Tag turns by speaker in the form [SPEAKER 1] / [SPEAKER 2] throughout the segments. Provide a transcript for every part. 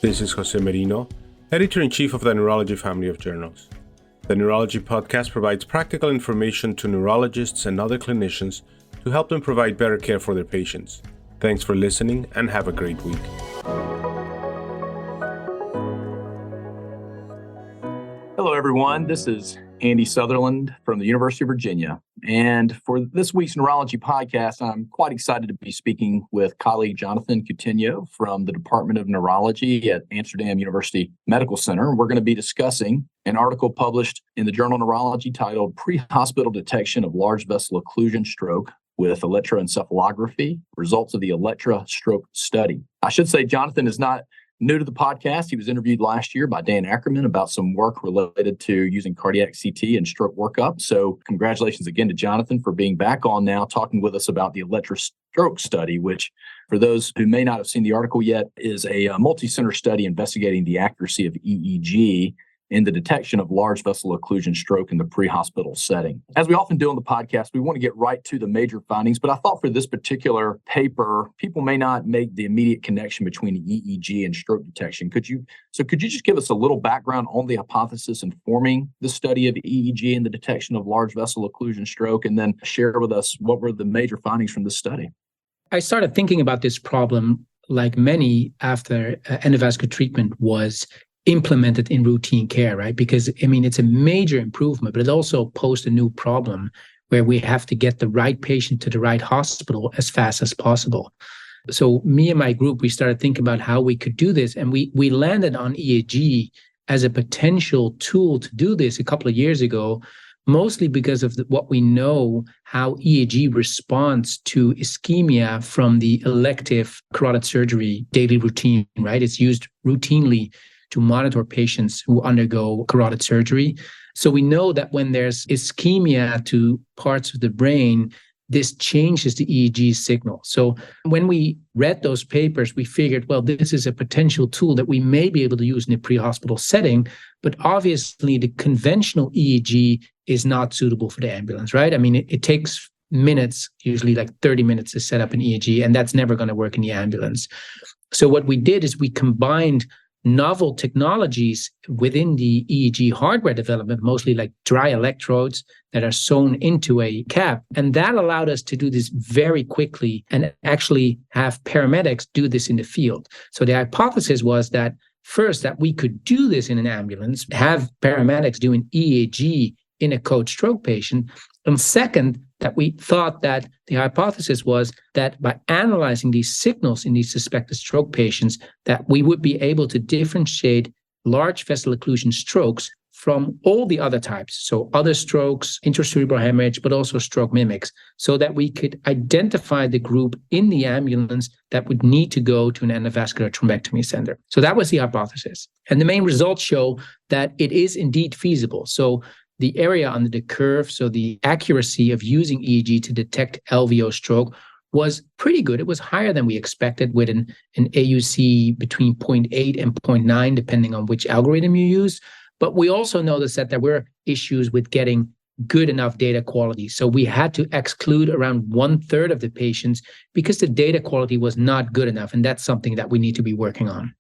[SPEAKER 1] This is Jose Merino, Editor-in-Chief of the Neurology family of journals. The Neurology podcast provides practical information to neurologists and other clinicians to help them provide better care for their patients. Thanks for listening and have a great week.
[SPEAKER 2] Hello, everyone. This is Andy Southerland from the University of Virginia. And for this week's Neurology podcast, I'm quite excited to be speaking with colleague Jonathan Coutinho from the Department of Neurology at Amsterdam University Medical Center. We're going to be discussing an article published in the journal Neurology titled Prehospital Detection of Large Vessel Occlusion Stroke with Electroencephalography, Results of the Electra Stroke Study. I should say Jonathan is not new to the podcast. He was interviewed last year by Dan Ackerman about some work related to using cardiac CT and stroke workup. So congratulations again to Jonathan for being back on now, talking with us about the Electra Stroke Study, which, for those who may not have seen the article yet, is a multi-center study investigating the accuracy of EEG in the detection of large vessel occlusion stroke in the pre-hospital setting. As we often do on the podcast, we want to get right to the major findings, but I thought for this particular paper, people may not make the immediate connection between EEG and stroke detection. Could you just give us a little background on the hypothesis informing the study of EEG in the detection of large vessel occlusion stroke, and then share with us what were the major findings from this study?
[SPEAKER 3] I started thinking about this problem, like many, after endovascular treatment was implemented in routine care, right? Because, it's a major improvement, but it also posed a new problem where we have to get the right patient to the right hospital as fast as possible. So me and my group, we started thinking about how we could do this. And we landed on EEG as a potential tool to do this a couple of years ago, mostly because of what we know, how EEG responds to ischemia from the elective carotid surgery daily routine, right? It's used routinely to monitor patients who undergo carotid surgery. So we know that when there's ischemia to parts of the brain, this changes the EEG signal. So when we read those papers, we figured, well, this is a potential tool that we may be able to use in a pre-hospital setting, but obviously the conventional EEG is not suitable for the ambulance, right? It takes minutes, usually like 30 minutes to set up an EEG, and that's never going to work in the ambulance. So what we did is we combined novel technologies within the EEG hardware development, mostly like dry electrodes that are sewn into a cap. And that allowed us to do this very quickly and actually have paramedics do this in the field. So the hypothesis was that first, that we could do this in an ambulance, have paramedics doing EEG in a code stroke patient. And second, that we thought that the hypothesis was that by analyzing these signals in these suspected stroke patients, that we would be able to differentiate large vessel occlusion strokes from all the other types. So other strokes, intracerebral hemorrhage, but also stroke mimics, so that we could identify the group in the ambulance that would need to go to an endovascular thrombectomy center. So that was the hypothesis. And the main results show that it is indeed feasible. So the area under the curve, so the accuracy of using EEG to detect LVO stroke, was pretty good. It was higher than we expected, with an AUC between 0.8 and 0.9, depending on which algorithm you use. But we also noticed that there were issues with getting good enough data quality. So we had to exclude around 1/3 of the patients because the data quality was not good enough. And that's something that we need to be working on.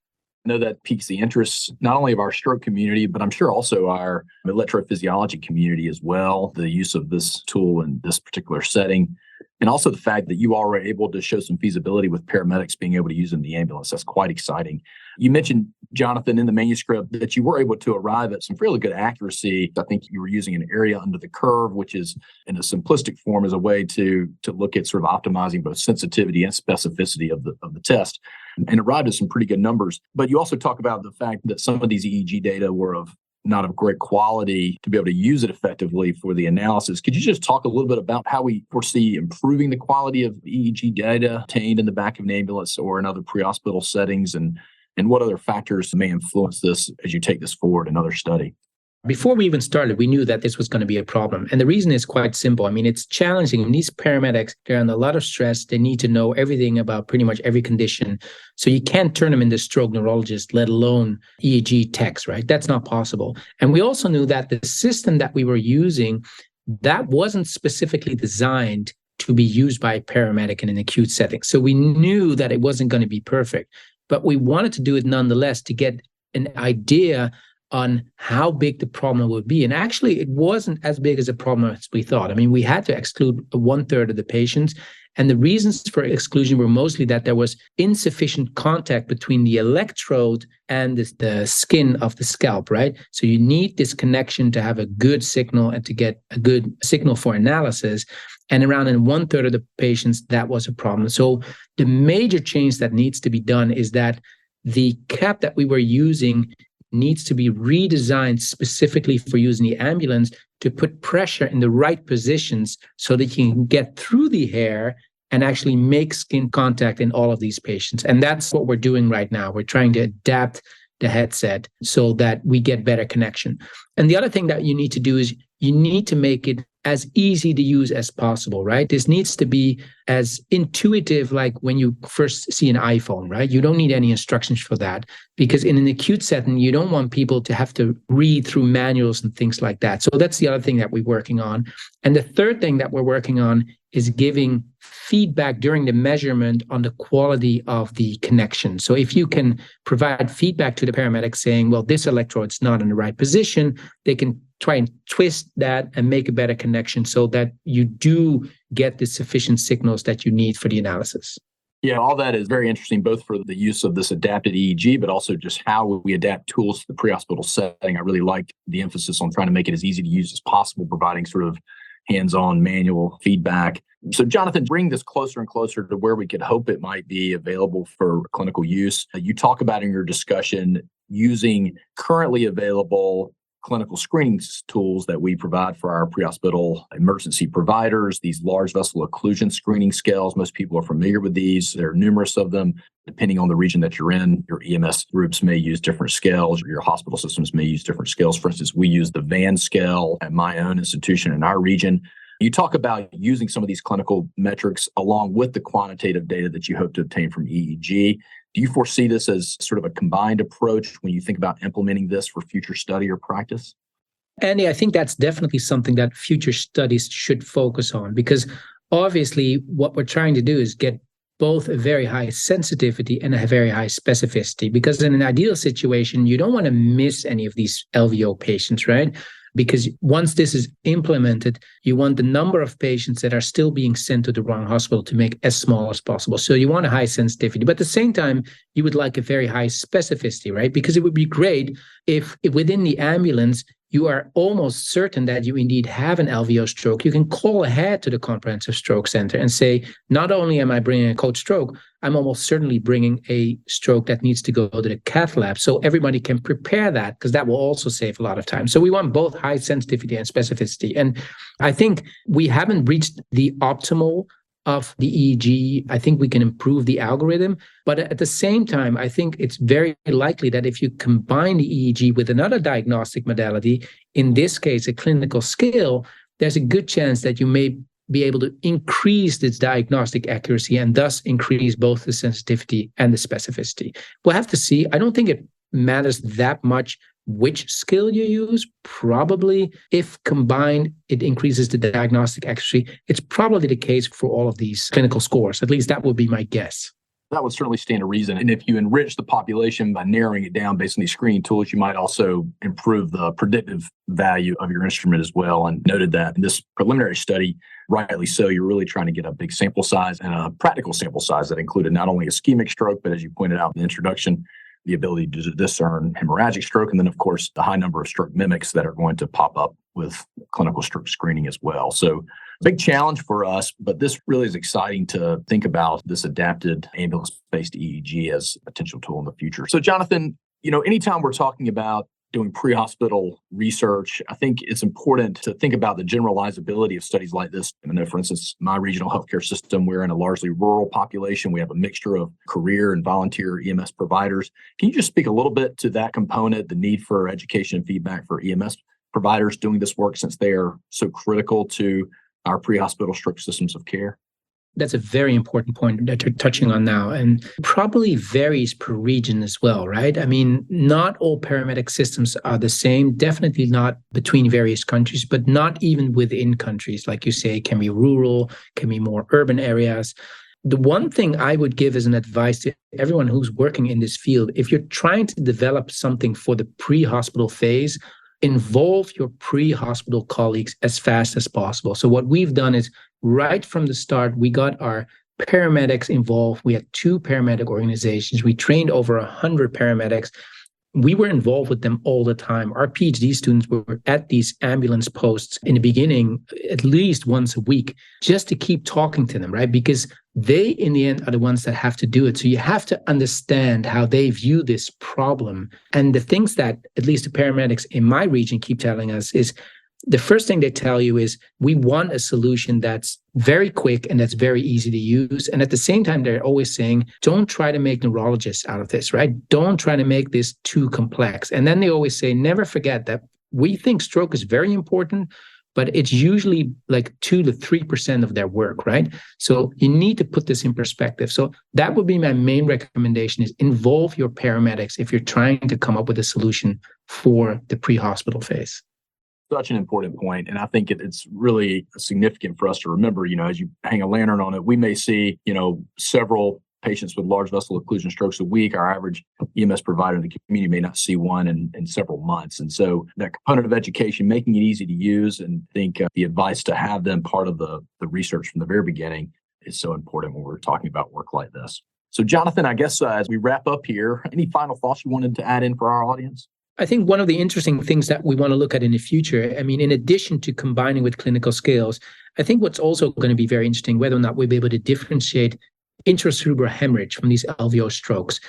[SPEAKER 2] I know that piques the interest not only of our stroke community, but I'm sure also our electrophysiology community as well, the use of this tool in this particular setting, and also the fact that you all were able to show some feasibility with paramedics being able to use in the ambulance. That's quite exciting. You mentioned, Jonathan, in the manuscript that you were able to arrive at some fairly good accuracy. I think you were using an area under the curve, which is in a simplistic form as a way to look at sort of optimizing both sensitivity and specificity of the test, and arrived at some pretty good numbers. But you also talk about the fact that some of these EEG data were not of great quality to be able to use it effectively for the analysis. Could you just talk a little bit about how we foresee improving the quality of EEG data obtained in the back of an ambulance or in other pre-hospital settings, and what other factors may influence this as you take this forward in other study?
[SPEAKER 3] Before we even started, we knew that this was going to be a problem. And the reason is quite simple. It's challenging. And these paramedics, they're under a lot of stress. They need to know everything about pretty much every condition. So you can't turn them into stroke neurologists, let alone EEG techs, right? That's not possible. And we also knew that the system that we were using, that wasn't specifically designed to be used by a paramedic in an acute setting. So we knew that it wasn't going to be perfect. but we wanted to do it nonetheless to get an idea on how big the problem would be. And actually, it wasn't as big as a problem as we thought. I mean, we had to exclude 1/3 of the patients. And the reasons for exclusion were mostly that there was insufficient contact between the electrode and the skin of the scalp, right? So you need this connection to have a good signal and to get a good signal for analysis. And around in 1/3 of the patients, that was a problem. So the major change that needs to be done is that the cap that we were using needs to be redesigned specifically for use in the ambulance to put pressure in the right positions so that you can get through the hair and actually make skin contact in all of these patients. And that's what we're doing right now. We're trying to adapt the headset so that we get better connection. And the other thing that you need to do is you need to make it as easy to use as possible, right? This needs to be as intuitive, like when you first see an iPhone, right? You don't need any instructions for that, because in an acute setting, you don't want people to have to read through manuals and things like that. So that's the other thing that we're working on. And the third thing that we're working on is giving feedback during the measurement on the quality of the connection. So if you can provide feedback to the paramedic saying, well, this electrode's not in the right position, they can try and twist that and make a better connection so that you do get the sufficient signals that you need for the analysis.
[SPEAKER 2] Yeah, all that is very interesting, both for the use of this adapted EEG, but also just how we adapt tools to the pre-hospital setting. I really like the emphasis on trying to make it as easy to use as possible, providing sort of hands-on manual feedback. So Jonathan, bring this closer and closer to where we could hope it might be available for clinical use. You talk about in your discussion using currently available clinical screening tools that we provide for our pre-hospital emergency providers, these large vessel occlusion screening scales. Most people are familiar with these. There are numerous of them. Depending on the region that you're in, your EMS groups may use different scales, or your hospital systems may use different scales. For instance, we use the VAN scale at my own institution in our region. You talk about using some of these clinical metrics along with the quantitative data that you hope to obtain from EEG. Do you foresee this as sort of a combined approach when you think about implementing this for future study or practice?
[SPEAKER 3] Andy, I think that's definitely something that future studies should focus on, because obviously what we're trying to do is get both a very high sensitivity and a very high specificity, because in an ideal situation, you don't want to miss any of these LVO patients, right? Because once this is implemented, you want the number of patients that are still being sent to the wrong hospital to make as small as possible. So you want a high sensitivity, but at the same time, you would like a very high specificity, right? Because it would be great if within the ambulance, you are almost certain that you indeed have an LVO stroke. You can call ahead to the comprehensive stroke center and say, not only am I bringing a code stroke, I'm almost certainly bringing a stroke that needs to go to the cath lab. So everybody can prepare that, because that will also save a lot of time. So we want both high sensitivity and specificity. And I think we haven't reached the optimal of the EEG. I think we can improve the algorithm. But at the same time, I think it's very likely that if you combine the EEG with another diagnostic modality, in this case, a clinical scale, there's a good chance that you may be able to increase its diagnostic accuracy and thus increase both the sensitivity and the specificity. We'll have to see. I don't think it matters that much which skill you use. Probably if combined, it increases the diagnostic accuracy. It's probably the case for all of these clinical scores. At least that would be my guess.
[SPEAKER 2] That would certainly stand to reason. And if you enrich the population by narrowing it down based on these screening tools, you might also improve the predictive value of your instrument as well. And noted that in this preliminary study, rightly so, you're really trying to get a big sample size and a practical sample size that included not only ischemic stroke, but as you pointed out in the introduction, the ability to discern hemorrhagic stroke, and then, of course, the high number of stroke mimics that are going to pop up with clinical stroke screening as well. So big challenge for us, but this really is exciting to think about this adapted ambulance-based EEG as a potential tool in the future. So Jonathan, anytime we're talking about doing pre-hospital research, I think it's important to think about the generalizability of studies like this. I know, for instance, my regional healthcare system, we're in a largely rural population. We have a mixture of career and volunteer EMS providers. Can you just speak a little bit to that component, the need for education and feedback for EMS providers doing this work, since they are so critical to our pre-hospital stroke systems of care?
[SPEAKER 3] That's a very important point that you're touching on now, and probably varies per region as well, right? I mean, not all paramedic systems are the same, definitely not between various countries, but not even within countries. Like you say, can be rural, can be more urban areas. The one thing I would give as an advice to everyone who's working in this field, if you're trying to develop something for the pre-hospital phase, involve your pre-hospital colleagues as fast as possible. So what we've done is right from the start, we got our paramedics involved. We had 2 paramedic organizations. We trained over 100 paramedics. We were involved with them all the time. Our PhD students were at these ambulance posts in the beginning at least once a week just to keep talking to them, right? Because they, in the end, are the ones that have to do it. So you have to understand how they view this problem. And the things that at least the paramedics in my region keep telling us is the first thing they tell you is we want a solution that's very quick and that's very easy to use. And at the same time, they're always saying, don't try to make neurologists out of this, right? Don't try to make this too complex. And then they always say, never forget that we think stroke is very important, but it's usually like 2 to 3% of their work, right? So you need to put this in perspective. So that would be my main recommendation is involve your paramedics if you're trying to come up with a solution for the pre-hospital phase.
[SPEAKER 2] Such an important point. And I think it's really significant for us to remember, as you hang a lantern on it, we may see, several patients with large vessel occlusion strokes a week. Our average EMS provider in the community may not see one in several months. And so that component of education, making it easy to use, and I think the advice to have them part of the research from the very beginning is so important when we're talking about work like this. So Jonathan, I guess as we wrap up here, any final thoughts you wanted to add in for our audience?
[SPEAKER 3] I think one of the interesting things that we want to look at in the future, in addition to combining with clinical scales, I think what's also going to be very interesting, whether or not we'll be able to differentiate intracerebral hemorrhage from these LVO strokes,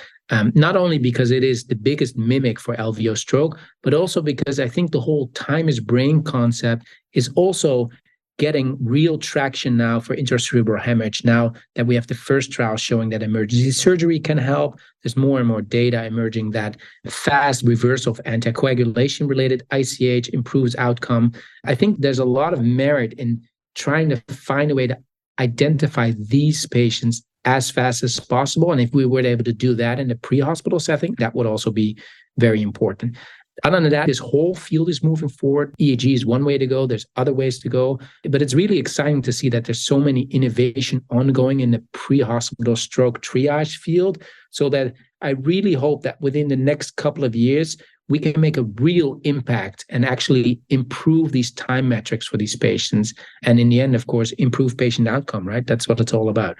[SPEAKER 3] not only because it is the biggest mimic for LVO stroke, but also because I think the whole time is brain concept is also getting real traction now for intracerebral hemorrhage. Now that we have the first trial showing that emergency surgery can help, there's more and more data emerging that fast reversal of anticoagulation-related ICH improves outcome. I think there's a lot of merit in trying to find a way to identify these patients as fast as possible. And if we were able to do that in the pre-hospital setting, that would also be very important. Other than that, this whole field is moving forward. EEG is one way to go. There's other ways to go. But it's really exciting to see that there's so many innovation ongoing in the pre-hospital stroke triage field, so that I really hope that within the next couple of years, we can make a real impact and actually improve these time metrics for these patients. And in the end, of course, improve patient outcome, right? That's what it's all about.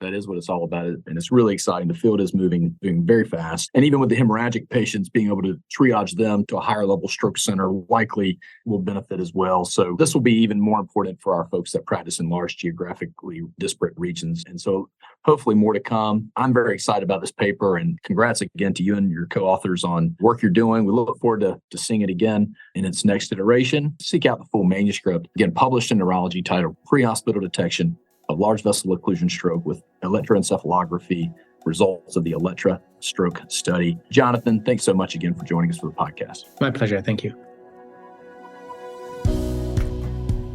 [SPEAKER 2] That is what it's all about. And it's really exciting. The field is moving very fast. And even with the hemorrhagic patients, being able to triage them to a higher level stroke center likely will benefit as well. So this will be even more important for our folks that practice in large geographically disparate regions. And so hopefully more to come. I'm very excited about this paper, and congrats again to you and your co-authors on work you're doing. We look forward to seeing it again in its next iteration. Seek out the full manuscript, again, published in Neurology, titled Pre-Hospital Detection of Large Vessel Occlusion Stroke with Electroencephalography, Results of the Electra Stroke Study. Jonathan, thanks so much again for joining us for the podcast.
[SPEAKER 3] My pleasure. Thank you.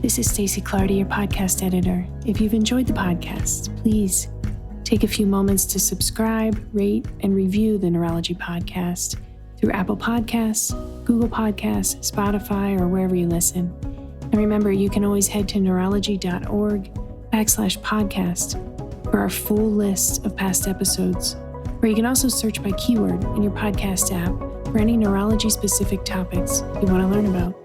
[SPEAKER 4] This is Stacey Clardy, your podcast editor. If you've enjoyed the podcast, please take a few moments to subscribe, rate, and review the Neurology podcast through Apple Podcasts, Google Podcasts, Spotify, or wherever you listen. And remember, you can always head to neurology.org/podcast for our full list of past episodes, or you can also search by keyword in your podcast app for any neurology-specific topics you want to learn about.